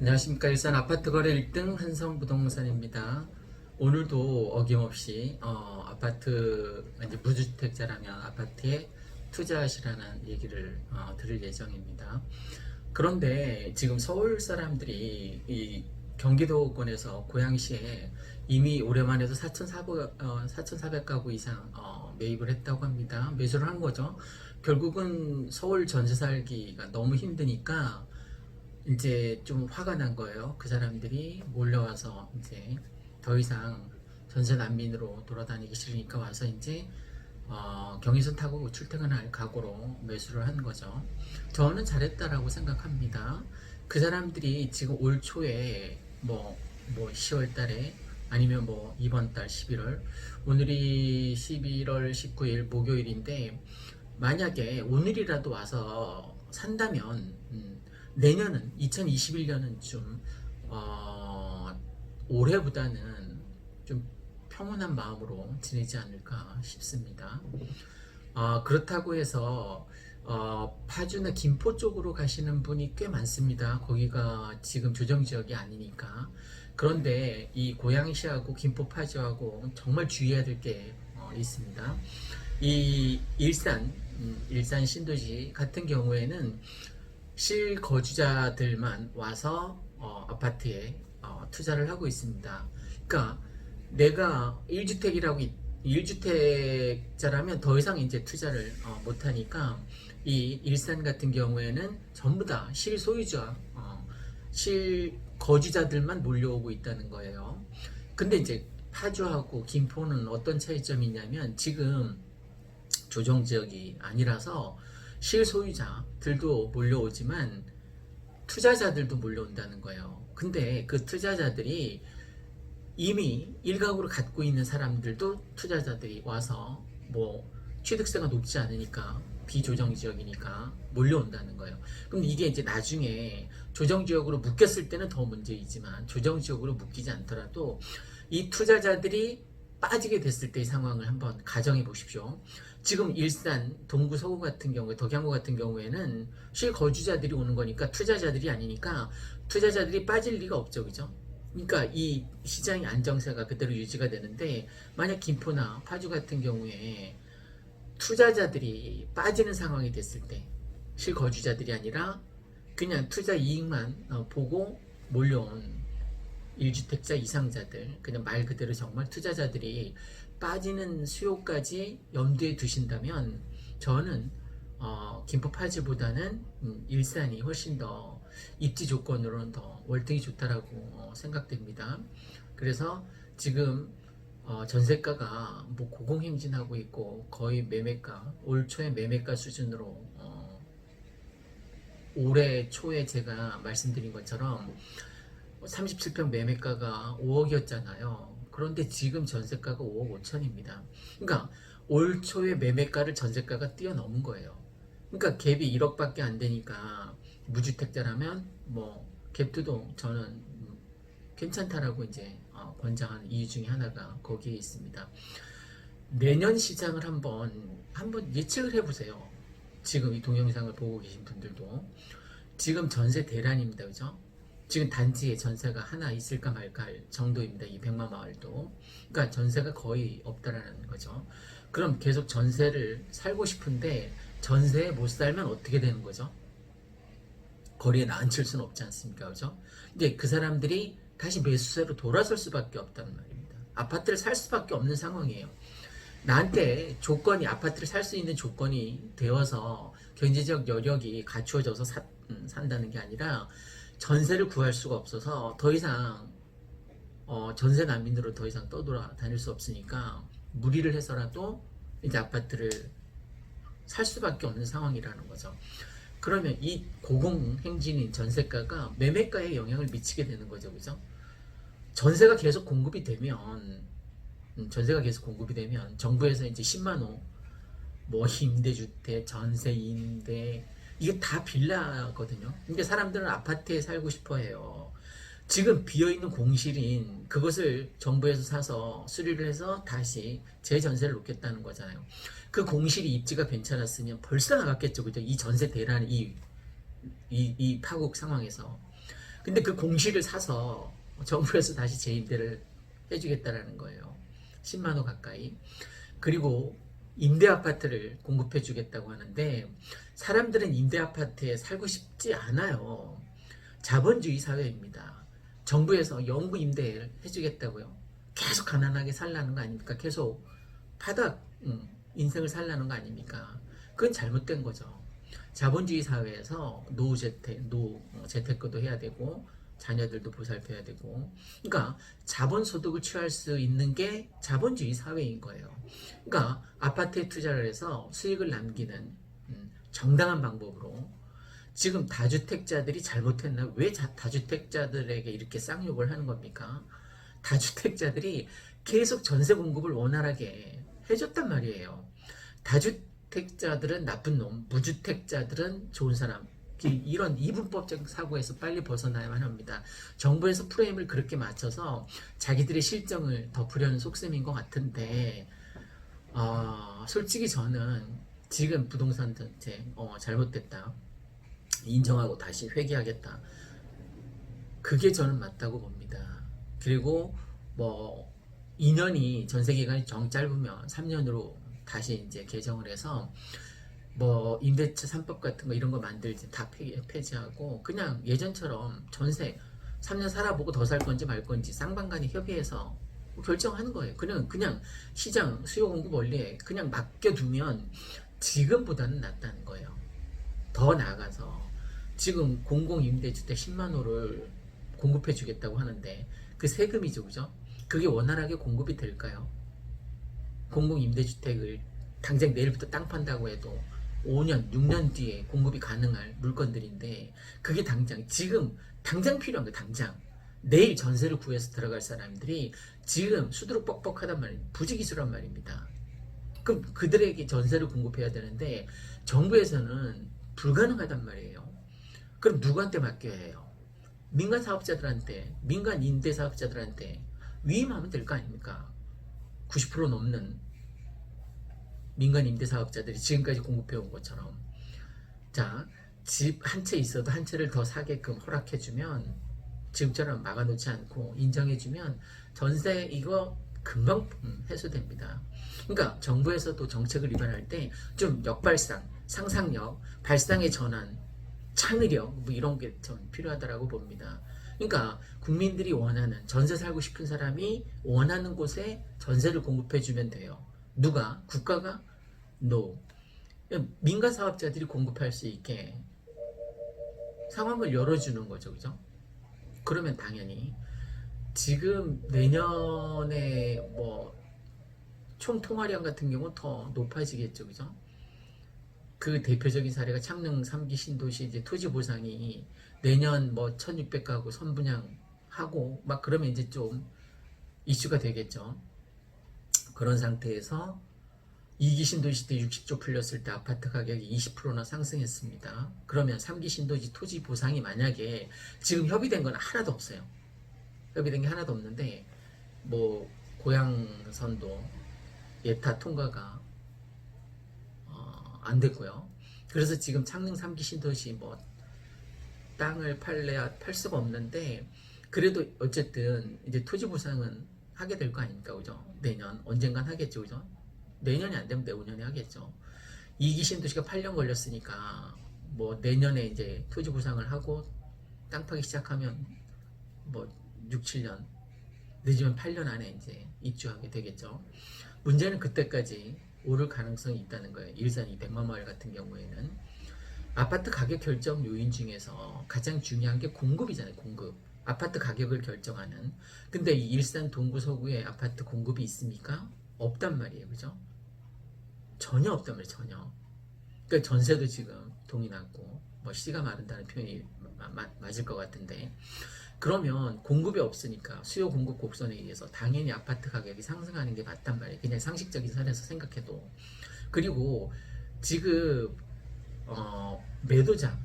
안녕하십니까. 일산 아파트 거래 1등 한성부동산입니다. 오늘도 어김없이 아파트 이제 무주택자라면 아파트에 투자하시라는 얘기를 드릴 예정입니다. 그런데 지금 서울 사람들이 이 경기도권에서 고양시에 이미 올해만 해도 4,400가구 이상 매입을 했다고 합니다. 매수를 한 거죠. 결국은 서울 전세 살기가 너무 힘드니까 이제 좀 화가 난 거예요. 그 사람들이 몰려와서 이제 더 이상 전세 난민으로 돌아다니기 싫으니까 와서 이제 경의선 타고 출퇴근할 각오로 매수를 한 거죠. 저는 잘했다라고 생각합니다. 그 사람들이 지금 올 초에 뭐 10월 달에 아니면 뭐 이번 달 11월, 오늘이 11월 19일 목요일인데 만약에 오늘이라도 와서 산다면 내년은 2021년은 좀 올해보다는 좀 평온한 마음으로 지내지 않을까 싶습니다. 그렇다고 해서 파주나 김포 쪽으로 가시는 분이 꽤 많습니다. 거기가 지금 조정 지역이 아니니까. 그런데 이 고양시하고 김포, 파주하고 정말 주의해야 될 게 있습니다. 이 일산 신도시 같은 경우에는 실거주자들만 와서 아파트에 투자를 하고 있습니다. 그러니까 내가 1주택자라면 더 이상 이제 투자를 못 하니까 이 일산 같은 경우에는 전부 다 실소유자, 실거주자들만 몰려오고 있다는 거예요. 근데 이제 파주하고 김포는 어떤 차이점이 있냐면 지금 조정지역이 아니라서 실소유자들도 몰려오지만 투자자들도 몰려온다는 거예요. 근데 그 투자자들이 이미 일가구를 갖고 있는 사람들도 투자자들이 와서 뭐 취득세가 높지 않으니까 비조정지역이니까 몰려온다는 거예요. 그럼 이게 이제 나중에 조정지역으로 묶였을 때는 더 문제이지만 조정지역으로 묶이지 않더라도 이 투자자들이 빠지게 됐을 때의 상황을 한번 가정해 보십시오. 지금 일산, 동구, 서구 같은 경우에, 덕양구 같은 경우에는 실거주자들이 오는 거니까 투자자들이 아니니까 투자자들이 빠질 리가 없죠. 그죠? 그러니까 이 시장의 안정세가 그대로 유지가 되는데 만약 김포나 파주 같은 경우에 투자자들이 빠지는 상황이 됐을 때 실거주자들이 아니라 그냥 투자 이익만 보고 몰려온 1주택자 이상자들, 그냥 말 그대로 정말 투자자들이 빠지는 수요까지 염두에 두신다면 저는 김포 파주보다는 일산이 훨씬 더 입지 조건으로는 더 월등히 좋다라고 생각됩니다. 그래서 지금 전세가가 뭐 고공행진하고 있고 거의 매매가 올 초에 매매가 수준으로 올해 초에 제가 말씀드린 것처럼 37평 매매가가 5억이었잖아요. 그런데 지금 전세가가 5억 5천입니다. 그러니까 올 초에 매매가를 전세가가 뛰어넘은 거예요. 그러니까 갭이 1억밖에 안 되니까 무주택자라면 뭐 갭투도 저는 괜찮다라고 이제 권장하는 이유 중에 하나가 거기에 있습니다. 내년 시장을 한번 예측을 해보세요. 지금 이 동영상을 보고 계신 분들도 지금 전세 대란입니다. 그죠? 지금 단지에 전세가 하나 있을까 말까 할 정도입니다. 이 백마마을도. 그러니까 전세가 거의 없다라는 거죠. 그럼 계속 전세를 살고 싶은데 전세에 못 살면 어떻게 되는 거죠? 거리에 나앉힐 수는 없지 않습니까? 그죠? 근데 그 사람들이 다시 매수세로 돌아설 수밖에 없다는 말입니다. 아파트를 살 수밖에 없는 상황이에요. 나한테 조건이 아파트를 살 수 있는 조건이 되어서 경제적 여력이 갖추어져서 산다는 게 아니라 전세를 구할 수가 없어서 더 이상 전세 난민으로 더 이상 떠돌아다닐 수 없으니까 무리를 해서라도 이제 아파트를 살 수밖에 없는 상황이라는 거죠. 그러면 이 고공행진인 전세가가 매매가에 영향을 미치게 되는 거죠. 그죠? 전세가 계속 공급이 되면 정부에서 이제 10만 호 뭐 임대주택, 전세, 임대 이게 다 빌라거든요. 근데 사람들은 아파트에 살고 싶어 해요. 지금 비어있는 공실인 그것을 정부에서 사서 수리를 해서 다시 재전세를 놓겠다는 거잖아요. 그 공실이 입지가 괜찮았으면 벌써 나갔겠죠. 그죠? 이 전세 대란, 이 파국 상황에서. 근데 그 공시를 사서 정부에서 다시 재임대를 해주겠다라는 거예요. 10만 호 가까이. 그리고 임대 아파트를 공급해 주겠다고 하는데 사람들은 임대 아파트에 살고 싶지 않아요. 자본주의 사회입니다. 정부에서 영구 임대를 해주겠다고요. 계속 가난하게 살라는 거 아닙니까? 계속 바닥 인생을 살라는 거 아닙니까? 그건 잘못된 거죠. 자본주의 사회에서 노재테크도 해야 되고 자녀들도 보살펴야 되고, 그러니까 자본소득을 취할 수 있는 게 자본주의 사회인 거예요. 그러니까 아파트에 투자를 해서 수익을 남기는 정당한 방법으로. 지금 다주택자들이 잘못했나? 왜 다주택자들에게 이렇게 쌍욕을 하는 겁니까? 다주택자들이 계속 전세 공급을 원활하게 해줬단 말이에요. 다주택자들은 나쁜 놈, 무주택자들은 좋은 사람. 이런 이분법적 사고에서 빨리 벗어나야만 합니다. 정부에서 프레임을 그렇게 맞춰서 자기들의 실정을 덮으려는 속셈인 것 같은데, 솔직히 저는 지금 부동산 정책 잘못됐다, 인정하고 다시 회귀하겠다, 그게 저는 맞다고 봅니다. 그리고 뭐 2년이 전세기간이 정 짧으면 3년으로 다시 이제 개정을 해서 뭐 임대차 3법 같은 거 이런 거 만들지 다 폐지하고 그냥 예전처럼 전세 3년 살아보고 더 살 건지 말 건지 쌍방간이 협의해서 결정하는 거예요. 그냥 시장 수요 공급 원리에 그냥 맡겨두면 지금보다는 낫다는 거예요. 더 나아가서 지금 공공임대주택 10만 호를 공급해 주겠다고 하는데 그 세금이죠, 그죠? 그게 원활하게 공급이 될까요? 공공임대주택을 당장 내일부터 땅 판다고 해도 5년, 6년 뒤에 공급이 가능할 물건들인데 그게 지금 당장 필요한 거예요. 당장 내일 전세를 구해서 들어갈 사람들이 지금 수두룩 뻑뻑하단 말이에요. 부지기수란 말입니다. 그럼 그들에게 전세를 공급해야 되는데 정부에서는 불가능하단 말이에요. 그럼 누구한테 맡겨야 해요? 민간 사업자들한테, 민간 임대 사업자들한테 위임하면 될 거 아닙니까? 90% 넘는 민간 임대 사업자들이 지금까지 공급해온 것처럼. 자, 집 한 채 있어도 한 채를 더 사게끔 허락해주면, 지금처럼 막아놓지 않고 인정해주면 전세 이거 금방 해소됩니다. 그러니까 정부에서도 정책을 위반할 때 좀 역발상, 상상력, 발상의 전환, 창의력 뭐 이런 게 좀 필요하다고 봅니다. 그러니까 국민들이 원하는, 전세 살고 싶은 사람이 원하는 곳에 전세를 공급해주면 돼요. 누가? 국가가? No. 민간 사업자들이 공급할 수 있게 상황을 열어주는 거죠, 그죠? 그러면 당연히 지금 내년에 뭐 총 통화량 같은 경우 더 높아지겠죠, 그죠? 그 대표적인 사례가 창릉 3기 신도시 이제 토지 보상이 내년 뭐 1600가구 선분양하고 막 그러면 이제 좀 이슈가 되겠죠. 그런 상태에서 2기 신도시 때 60조 풀렸을 때 아파트 가격이 20%나 상승했습니다. 그러면 3기 신도시 토지 보상이 만약에 지금 협의된 건 하나도 없어요. 협의된 게 하나도 없는데 뭐 고양선도 예타 통과가 안 됐고요. 그래서 지금 창릉 3기 신도시 뭐 땅을 팔래야 팔 수가 없는데 그래도 어쨌든 이제 토지 보상은 하게 될 거 아닙니까, 그죠? 내년 언젠간 하겠죠, 그죠? 내년이 안 되면 내후년에 하겠죠. 2기 신도시가 8년 걸렸으니까 뭐 내년에 이제 토지 보상을 하고 땅 파기 시작하면 뭐 6, 7년 늦으면 8년 안에 이제 입주하게 되겠죠. 문제는 그때까지 오를 가능성이 있다는 거예요. 일산 200만 마을 같은 경우에는 아파트 가격 결정 요인 중에서 가장 중요한 게 공급이잖아요. 공급. 아파트 가격을 결정하는. 근데 이 일산 동구 서구에 아파트 공급이 있습니까? 없단 말이에요. 그죠? 전혀 없단 말이에요. 전혀. 그러니까 전세도 지금 동이 났고 뭐 씨가 마른다는 표현이 맞을 것 같은데, 그러면 공급이 없으니까 수요 공급 곡선에 의해서 당연히 아파트 가격이 상승하는 게 맞단 말이에요. 그냥 상식적인 선에서 생각해도. 그리고 지금 매도장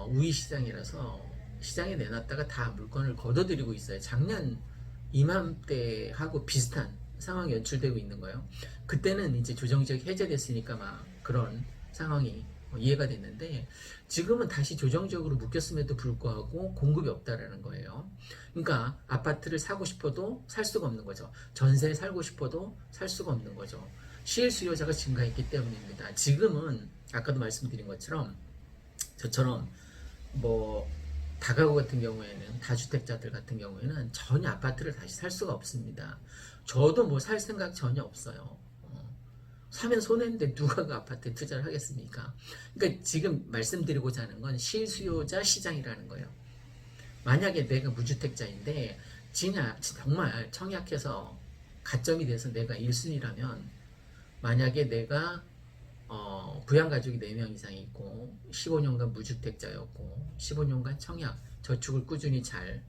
우위 시장이라서 시장에 내놨다가 다 물건을 걷어들이고 있어요. 작년 이맘때하고 비슷한 상황이 연출되고 있는 거예요. 그때는 이제 조정지역이 해제됐으니까 막 그런 상황이 이해가 됐는데 지금은 다시 조정적으로 묶였음에도 불구하고 공급이 없다라는 거예요. 그러니까 아파트를 사고 싶어도 살 수가 없는 거죠. 전세에 살고 싶어도 살 수가 없는 거죠. 시일 수요자가 증가했기 때문입니다. 지금은 아까도 말씀드린 것처럼 저처럼 뭐 다가구 같은 경우에는 다주택자들 같은 경우에는 전혀 아파트를 다시 살 수가 없습니다. 저도 뭐 살 생각 전혀 없어요. 사면 손해인데 누가 그 아파트에 투자를 하겠습니까? 그러니까 지금 말씀드리고자 하는 건 실수요자 시장이라는 거예요. 만약에 내가 무주택자인데 정말 청약해서 가점이 돼서 내가 1순위라면 만약에 내가 부양가족이 4명 이상 있고 15년간 무주택자였고 15년간 청약 저축을 꾸준히 잘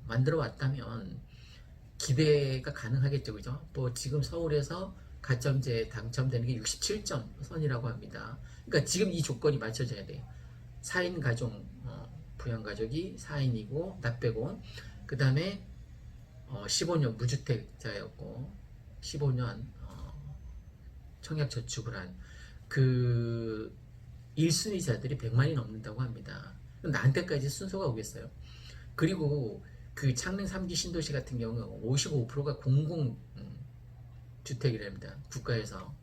만들어 왔다면 기대가 가능하겠죠. 그죠? 또 지금 서울에서 가점제에 당첨되는 게 67점 선이라고 합니다. 그러니까 지금 이 조건이 맞춰져야 돼요. 4인 가족, 부양가족이 4인이고 나 빼고 그 다음에 15년 무주택자였고 15년 청약 저축을 한 그 1순위자들이 100만이 넘는다고 합니다. 나한테까지 순서가 오겠어요. 그리고 그 창릉 3기 신도시 같은 경우 55%가 공공주택이랍니다. 국가에서.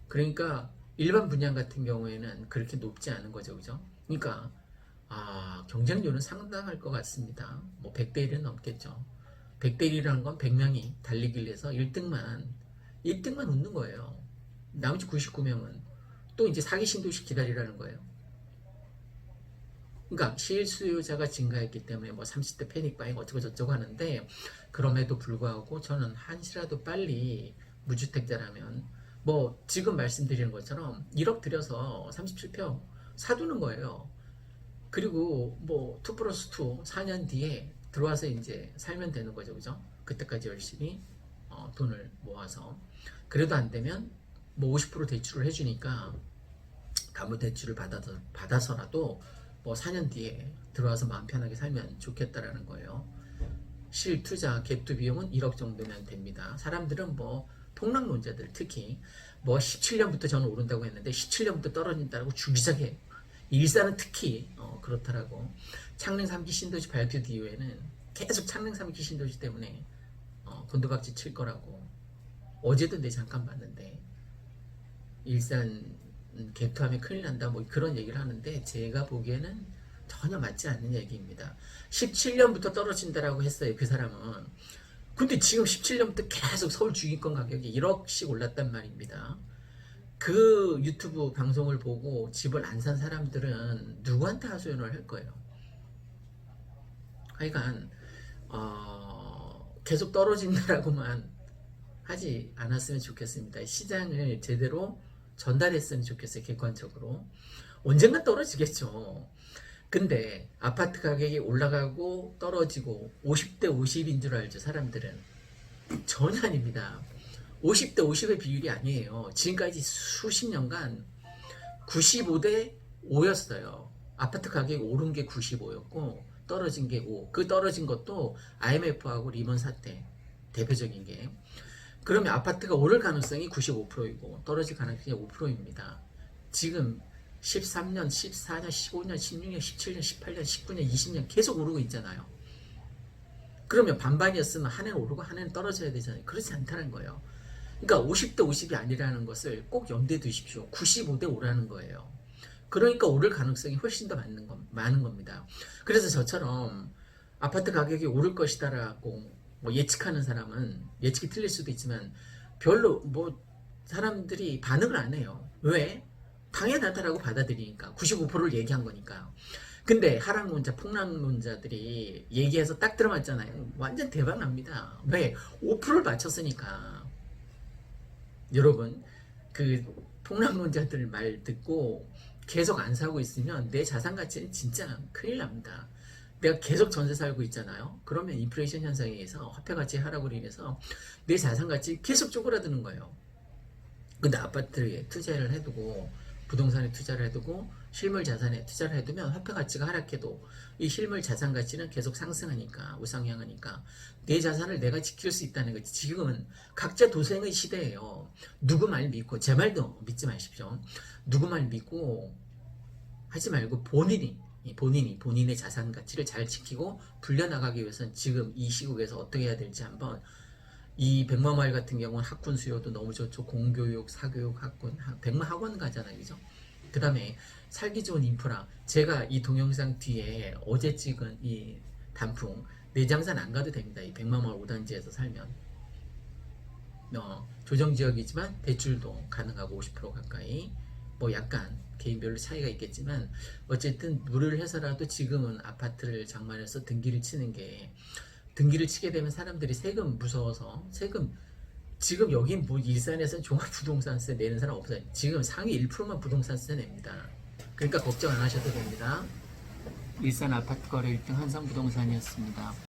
그러니까 일반 분양 같은 경우에는 그렇게 높지 않은 거죠. 그죠? 그러니까 경쟁률은 상당할 것 같습니다. 뭐 100대 1은 넘겠죠. 100대 1이라는 건 100명이 달리기를 해서 1등만 웃는 거예요. 나머지 99명은 또 이제 사기 신도시 기다리라는 거예요. 그러니까 실수요자가 증가했기 때문에 뭐 30대 패닉바잉 어쩌고 저쩌고 하는데 그럼에도 불구하고 저는 한시라도 빨리 무주택자라면 뭐 지금 말씀드리는 것처럼 1억 들여서 37평 사두는 거예요. 그리고 뭐 2+2 4년 뒤에 들어와서 이제 살면 되는 거죠. 그죠? 그때까지 열심히 돈을 모아서 그래도 안 되면 뭐 50% 대출을 해주니까 담보대출을 받아서라도 뭐 4년 뒤에 들어와서 마음 편하게 살면 좋겠다라는 거예요. 실투자 갭투 비용은 1억 정도면 됩니다. 사람들은 뭐 폭락론자들 특히 뭐 17년부터 저는 오른다고 했는데 17년부터 떨어진다고 주기자게 일산은 특히 그렇더라고. 창릉 3기 신도시 발표 이후에는 계속 창릉 3기 신도시 때문에 곤두박질 칠 거라고. 어제도 내 잠깐 봤는데 일산 개투하면 큰일 난다 뭐 그런 얘기를 하는데 제가 보기에는 전혀 맞지 않는 얘기입니다. 17년부터 떨어진다라고 했어요. 그 사람은. 근데 지금 17년부터 계속 서울 중위권 가격이 1억씩 올랐단 말입니다. 그 유튜브 방송을 보고 집을 안 산 사람들은 누구한테 하소연을 할 거예요. 하여간 계속 떨어진다라고만 하지 않았으면 좋겠습니다. 시장을 제대로 전달했으면 좋겠어요. 객관적으로. 언젠가 떨어지겠죠. 근데 아파트 가격이 올라가고 떨어지고 50대 50인 줄 알죠. 사람들은. 전혀 아닙니다. 50대 50의 비율이 아니에요. 지금까지 수십 년간 95대 5였어요. 아파트 가격이 오른 게 95였고 떨어진 게 5. 그 떨어진 것도 IMF하고 리먼 사태 대표적인 게. 그러면 아파트가 오를 가능성이 95%이고 떨어질 가능성이 5%입니다. 지금 13년, 14년, 15년, 16년, 17년, 18년, 19년, 20년 계속 오르고 있잖아요. 그러면 반반이었으면 한 해는 오르고 한 해는 떨어져야 되잖아요. 그렇지 않다는 거예요. 그러니까 50대 50이 아니라는 것을 꼭 염두에 두십시오. 95대 5라는 거예요. 그러니까 오를 가능성이 훨씬 더 많은 겁니다. 그래서 저처럼 아파트 가격이 오를 것이다라고 뭐 예측하는 사람은 예측이 틀릴 수도 있지만 별로 뭐 사람들이 반응을 안 해요. 왜? 당연하다라고 받아들이니까 95%를 얘기한 거니까. 근데 하락론자, 폭락론자들이 얘기해서 딱 들어맞잖아요. 완전 대박 납니다. 왜? 5%를 맞췄으니까. 여러분, 그 폭락론자들 말 듣고 계속 안 사고 있으면 내 자산 가치는 진짜 큰일 납니다. 내가 계속 전세 살고 있잖아요. 그러면 인플레이션 현상에 의해서 화폐 가치 하락으로 인해서 내 자산 가치 계속 쪼그라드는 거예요. 근데 아파트에 투자를 해두고 부동산에 투자를 해두고 실물 자산에 투자를 해두면 화폐 가치가 하락해도 이 실물 자산 가치는 계속 상승하니까 우상향하니까 내 자산을 내가 지킬 수 있다는 거지. 지금은 각자 도생의 시대예요. 누구 말 믿고 제 말도 믿지 마십시오. 누구 말 믿고 하지 말고 본인의 자산 가치를 잘 지키고 불려나가기 위해서는 지금 이 시국에서 어떻게 해야 될지 한번 이 백마마을 같은 경우는 학군 수요도 너무 좋죠. 공교육, 사교육, 학군, 백마학원 가잖아요. 그죠? 그 다음에 살기 좋은 인프라. 제가 이 동영상 뒤에 어제 찍은 이 단풍 내장산 안 가도 됩니다. 이 백마마을 5단지에서 살면 조정지역이지만 대출도 가능하고 50% 가까이 뭐 약간 개인별로 차이가 있겠지만 어쨌든 무료를 해서라도 지금은 아파트를 장만해서 등기를 치는 게 등기를 치게 되면 사람들이 세금 무서워서 세금 지금 여기 뭐 일산에서는 종합부동산세 내는 사람 없어요. 지금 상위 1%만 부동산세 냅니다. 그러니까 걱정 안 하셔도 됩니다. 일산 아파트 거래 1등 한성부동산이었습니다.